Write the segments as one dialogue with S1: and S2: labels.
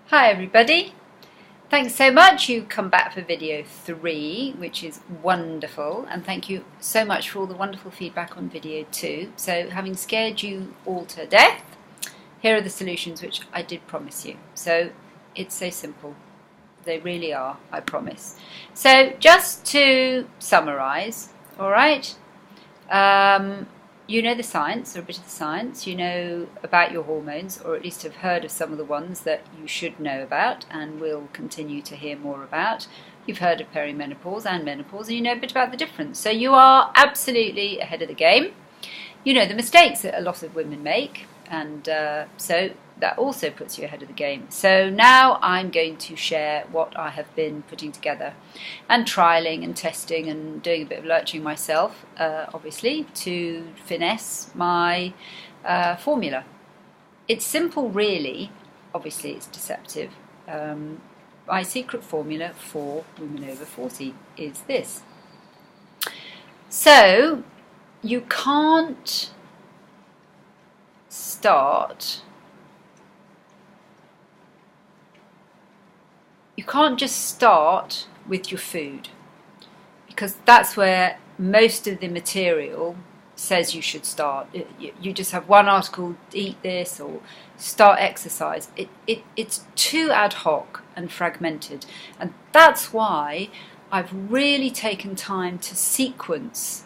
S1: Hi everybody, thanks so much. You come back for video 3, which is wonderful, and thank you so much for all the wonderful feedback on video 2. So having scared you all to death, here are the solutions which I did promise you. So it's so simple, they really are, I promise. So just to summarise, alright, you know the science, or a bit of the science, you know about your hormones, or at least have heard of some of the ones that you should know about and will continue to hear more about. You've heard of perimenopause and menopause, and you know a bit about the difference. So you are absolutely ahead of the game. You know the mistakes that a lot of women make, and so that also puts you ahead of the game. So now I'm going to share what I have been putting together and trialling and testing and doing a bit of lurching myself, obviously, to finesse my formula. It's simple really, obviously it's deceptive. My secret formula for women over 40 is this. So you can't just start with your food, because that's where most of the material says you should start. You just have one article, eat this or start exercise. It's too ad hoc and fragmented, and that's why I've really taken time to sequence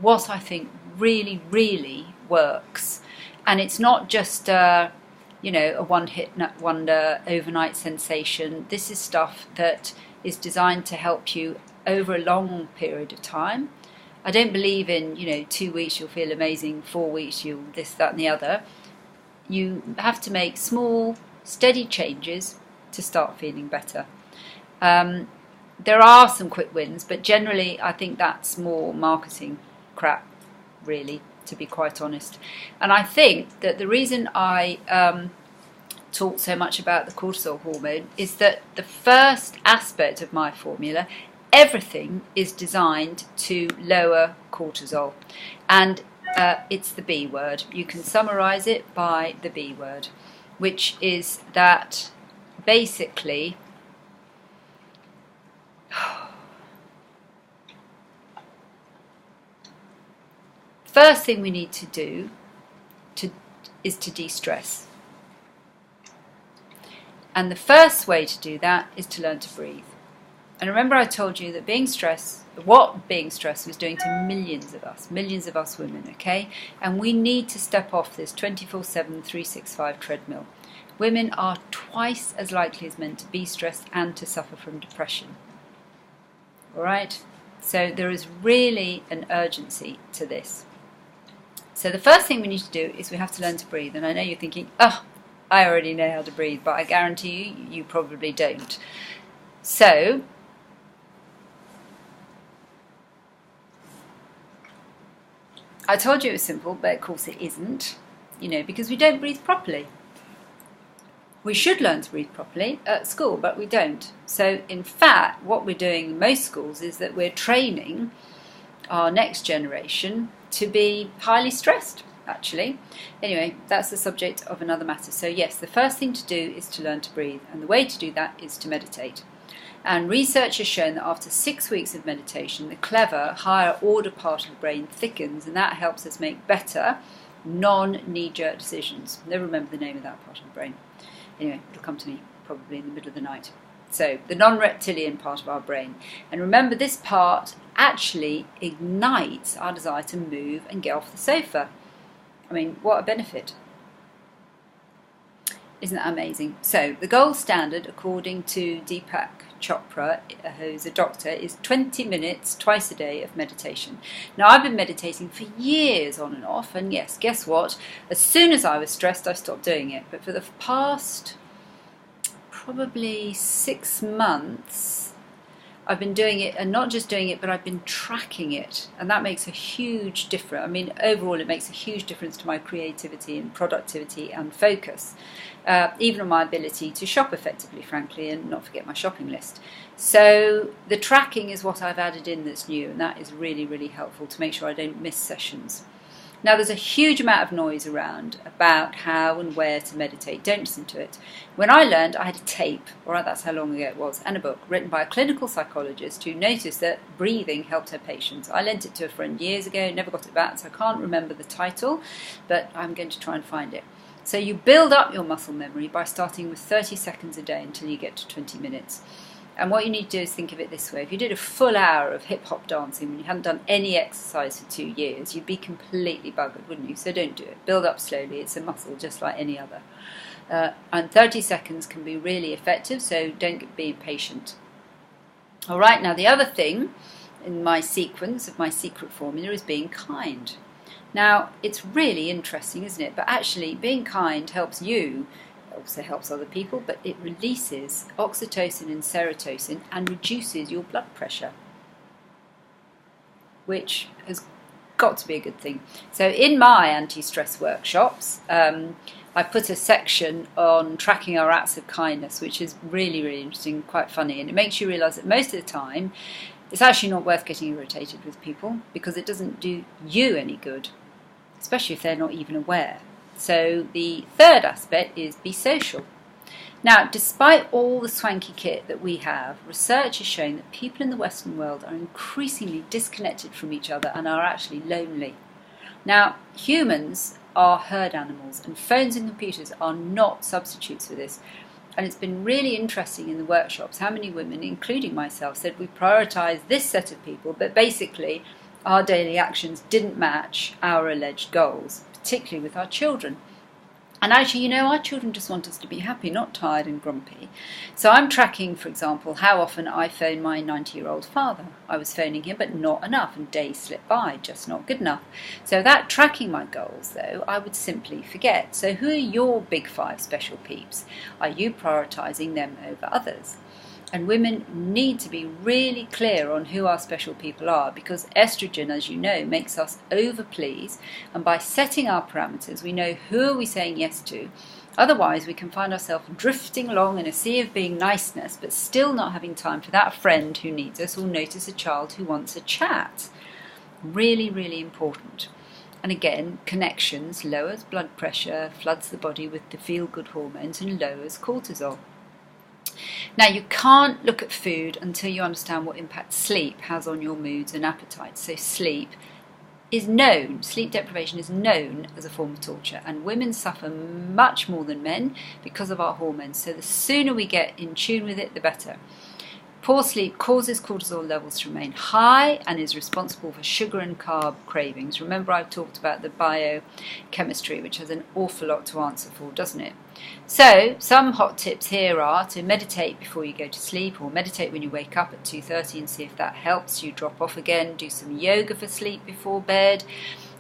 S1: what I think really works. And it's not just a one-hit wonder overnight sensation. This is stuff that is designed to help you over a long period of time. I don't believe in 2 weeks you'll feel amazing, 4 weeks you'll this, that and the other. You have to make small, steady changes to start feeling better. There are some quick wins, but generally I think that's more marketing crap, really, to be quite honest. And I think that the reason I talk so much about the cortisol hormone is that the first aspect of my formula, everything is designed to lower cortisol, and it's the B word. You can summarize it by the B word, which is that basically first thing we need to do is to de-stress. And the first way to do that is to learn to breathe. And remember I told you that what being stressed was doing to millions of us women, okay? And we need to step off this 24/7, 365 treadmill. Women are twice as likely as men to be stressed and to suffer from depression. All right? So there is really an urgency to this. So the first thing we need to do is we have to learn to breathe. And I know you're thinking, oh, I already know how to breathe, but I guarantee you probably don't. So I told you it was simple, but of course it isn't, because we don't breathe properly. We should learn to breathe properly at school, but we don't. So in fact, what we're doing in most schools is that we're training our next generation to be highly stressed, actually. Anyway, that's the subject of another matter. So yes, the first thing to do is to learn to breathe, and the way to do that is to meditate. And research has shown that after 6 weeks of meditation, the clever, higher order part of the brain thickens, and that helps us make better, non-knee-jerk decisions. Never remember the name of that part of the brain. Anyway, it'll come to me probably in the middle of the night. So, the non-reptilian part of our brain. And remember, this part actually ignites our desire to move and get off the sofa. I mean, what a benefit. Isn't that amazing? So, the gold standard, according to Deepak Chopra, who's a doctor, is 20 minutes twice a day of meditation. Now, I've been meditating for years on and off, and yes, guess what? As soon as I was stressed, I stopped doing it. But for the past probably 6 months, I've been doing it, and not just doing it, but I've been tracking it, and that makes a huge difference. I mean, overall, it makes a huge difference to my creativity and productivity and focus, even on my ability to shop effectively, frankly, and not forget my shopping list. So the tracking is what I've added in that's new, and that is really helpful to make sure I don't miss sessions. Now, there's a huge amount of noise around about how and where to meditate. Don't listen to it. When I learned, I had a tape, all right, that's how long ago it was, and a book written by a clinical psychologist who noticed that breathing helped her patients. I lent it to a friend years ago, never got it back, so I can't remember the title, but I'm going to try and find it. So you build up your muscle memory by starting with 30 seconds a day until you get to 20 minutes. And what you need to do is think of it this way. If you did a full hour of hip-hop dancing when you hadn't done any exercise for 2 years, you'd be completely buggered, wouldn't you? So don't do it. Build up slowly. It's a muscle just like any other. And 30 seconds can be really effective, so don't be impatient. All right, now the other thing in my sequence of my secret formula is being kind. Now, it's really interesting, isn't it? But actually, being kind helps you. It also helps other people, but it releases oxytocin and serotonin and reduces your blood pressure, which has got to be a good thing. So in my anti-stress workshops, I put a section on tracking our acts of kindness, which is really, really interesting, quite funny, and it makes you realise that most of the time it's actually not worth getting irritated with people because it doesn't do you any good, especially if they're not even aware. So the third aspect is be social. Now, despite all the swanky kit that we have, research has shown that people in the Western world are increasingly disconnected from each other and are actually lonely. Now, humans are herd animals, and phones and computers are not substitutes for this. And it's been really interesting in the workshops how many women, including myself, said we prioritise this set of people, but basically our daily actions didn't match our alleged goals, particularly with our children. And actually, our children just want us to be happy, not tired and grumpy. So I'm tracking, for example, how often I phone my 90-year-old father. I was phoning him, but not enough, and days slip by, just not good enough. So without tracking my goals, though, I would simply forget. So who are your big 5 special peeps? Are you prioritising them over others? And women need to be really clear on who our special people are, because estrogen, as you know, makes us over-please. And by setting our parameters, we know who are we saying yes to. Otherwise, we can find ourselves drifting along in a sea of being niceness, but still not having time for that friend who needs us or notice a child who wants a chat. Really, really important. And again, connections lowers blood pressure, floods the body with the feel-good hormones, and lowers cortisol. Now, you can't look at food until you understand what impact sleep has on your moods and appetites. So sleep deprivation is known as a form of torture, and women suffer much more than men because of our hormones. So the sooner we get in tune with it, the better. Poor sleep causes cortisol levels to remain high and is responsible for sugar and carb cravings. Remember, I've talked about the biochemistry, which has an awful lot to answer for, doesn't it? So some hot tips here are to meditate before you go to sleep, or meditate when you wake up at 2:30 and see if that helps you drop off again. Do some yoga for sleep before bed.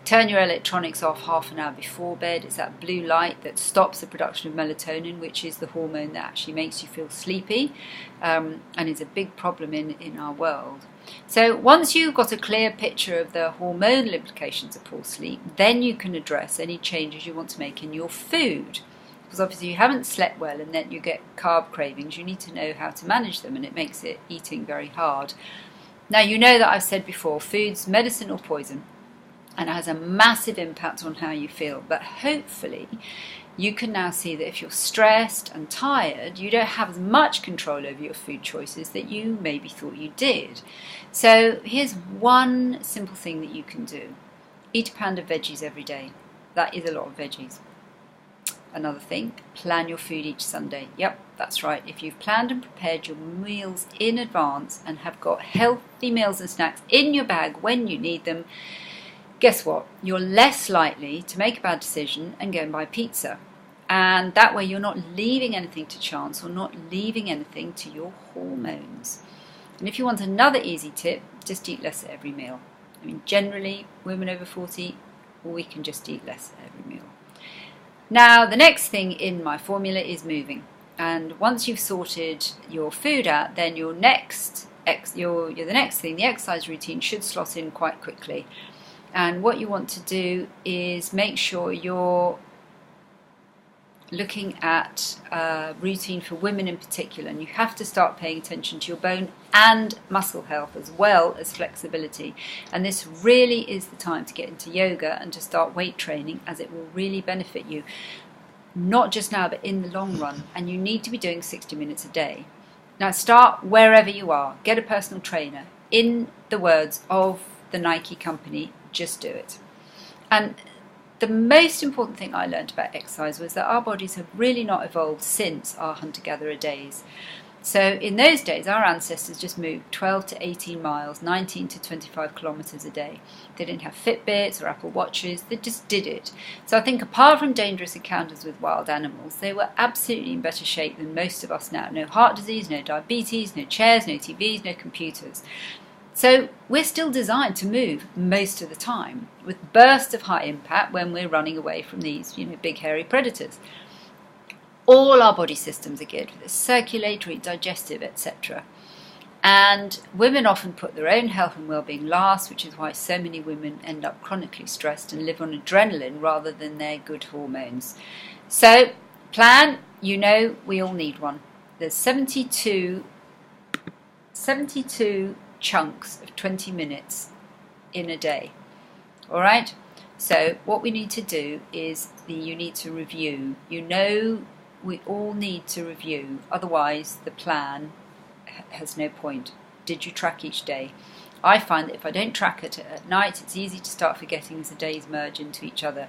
S1: Turn your electronics off half an hour before bed. It's that blue light that stops the production of melatonin, which is the hormone that actually makes you feel sleepy, and is a big problem in our world. So once you've got a clear picture of the hormonal implications of poor sleep, then you can address any changes you want to make in your food. Because obviously you haven't slept well and then you get carb cravings. You need to know how to manage them, and it makes eating very hard. Now, you know that I've said before, food's medicine or poison, and it has a massive impact on how you feel. But hopefully you can now see that if you're stressed and tired, you don't have as much control over your food choices that you maybe thought you did. So here's one simple thing that you can do. Eat a pound of veggies every day. That is a lot of veggies. Another thing, plan your food each Sunday. Yep, that's right. If you've planned and prepared your meals in advance and have got healthy meals and snacks in your bag when you need them, guess what? You're less likely to make a bad decision and go and buy pizza. And that way you're not leaving anything to chance or not leaving anything to your hormones. And if you want another easy tip, just eat less at every meal. I mean, generally, women over 40, we can just eat less at every meal. Now, the next thing in my formula is moving. And once you've sorted your food out, then the next thing, the exercise routine, should slot in quite quickly. And what you want to do is make sure you're looking at routine for women in particular, and you have to start paying attention to your bone and muscle health as well as flexibility. And this really is the time to get into yoga and to start weight training, as it will really benefit you, not just now but in the long run. And you need to be doing 60 minutes a day. Now start wherever you are, get a personal trainer. In the words of the Nike company, just do it. And the most important thing I learned about exercise was that our bodies have really not evolved since our hunter-gatherer days. So in those days, our ancestors just moved 12 to 18 miles, 19 to 25 kilometres a day. They didn't have Fitbits or Apple Watches, they just did it. So I think apart from dangerous encounters with wild animals, they were absolutely in better shape than most of us now. No heart disease, no diabetes, no chairs, no TVs, no computers. So we're still designed to move most of the time, with bursts of high impact when we're running away from these, big hairy predators. All our body systems are geared for this: circulatory, digestive, etc. And women often put their own health and well-being last, which is why so many women end up chronically stressed and live on adrenaline rather than their good hormones. So plan, we all need one. There's 72 chunks of 20 minutes in a day. All right? So what we need to do is you need to review. We all need to review. Otherwise, the plan has no point. Did you track each day? I find that if I don't track it at night, it's easy to start forgetting as the days merge into each other.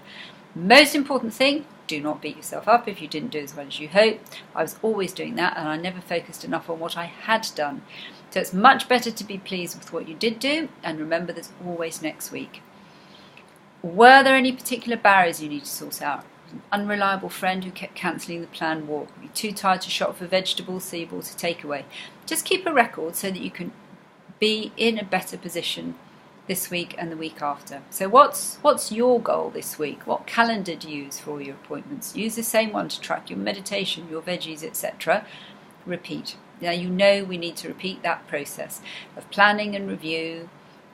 S1: Most important thing, do not beat yourself up if you didn't do as well as you hoped. I was always doing that, and I never focused enough on what I had done. So it's much better to be pleased with what you did do, and remember there's always next week. Were there any particular barriers you need to sort out? An unreliable friend who kept cancelling the planned walk? Were you too tired to shop for vegetables, so you bought a takeaway? Just keep a record so that you can be in a better position this week and the week after. So what's your goal this week? What calendar do you use for all your appointments? Use the same one to track your meditation, your veggies, etc. Repeat. Now we need to repeat that process of planning and review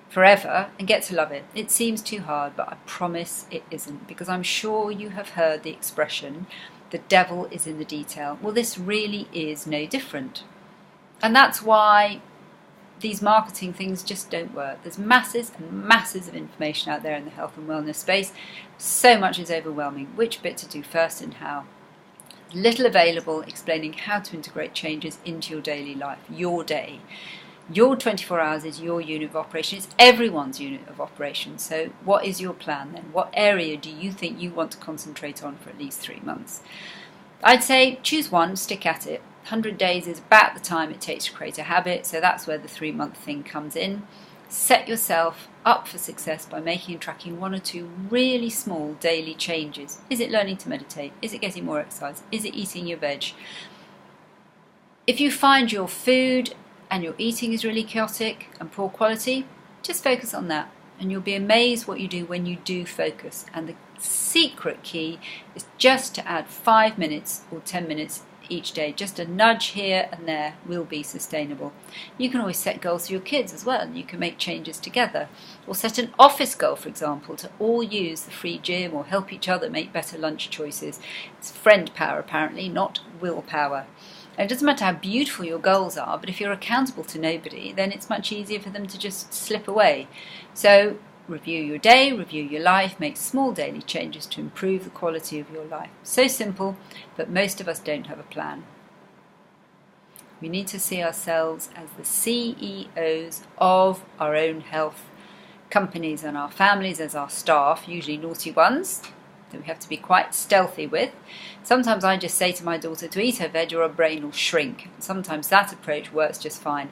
S1: forever and get to love it. It seems too hard, but I promise it isn't, because I'm sure you have heard the expression, the devil is in the detail. Well, this really is no different. And that's why these marketing things just don't work. There's masses and masses of information out there in the health and wellness space. So much is overwhelming. Which bit to do first and how? Little available explaining how to integrate changes into your daily life, your day. Your 24 hours is your unit of operation. It's everyone's unit of operation. So what is your plan then? What area do you think you want to concentrate on for at least 3 months? I'd say choose one, stick at it. 100 days is about the time it takes to create a habit, so that's where the 3-month thing comes in. Set yourself up for success by making and tracking 1 or 2 really small daily changes. Is it learning to meditate? Is it getting more exercise? Is it eating your veg? If you find your food and your eating is really chaotic and poor quality, just focus on that, and you'll be amazed what you do when you do focus. And the secret key is just to add 5 minutes or 10 minutes each day. Just a nudge here and there will be sustainable. You can always set goals for your kids as well, and you can make changes together. Or set an office goal, for example, to all use the free gym or help each other make better lunch choices. It's friend power apparently, not willpower. And it doesn't matter how beautiful your goals are, but if you're accountable to nobody, then it's much easier for them to just slip away. So review your day, review your life, make small daily changes to improve the quality of your life. So simple, but most of us don't have a plan. We need to see ourselves as the CEOs of our own health companies, and our families as our staff, usually naughty ones, that we have to be quite stealthy with. Sometimes I just say to my daughter to eat her veg or her brain will shrink. Sometimes that approach works just fine.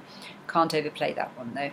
S1: Can't overplay that one though.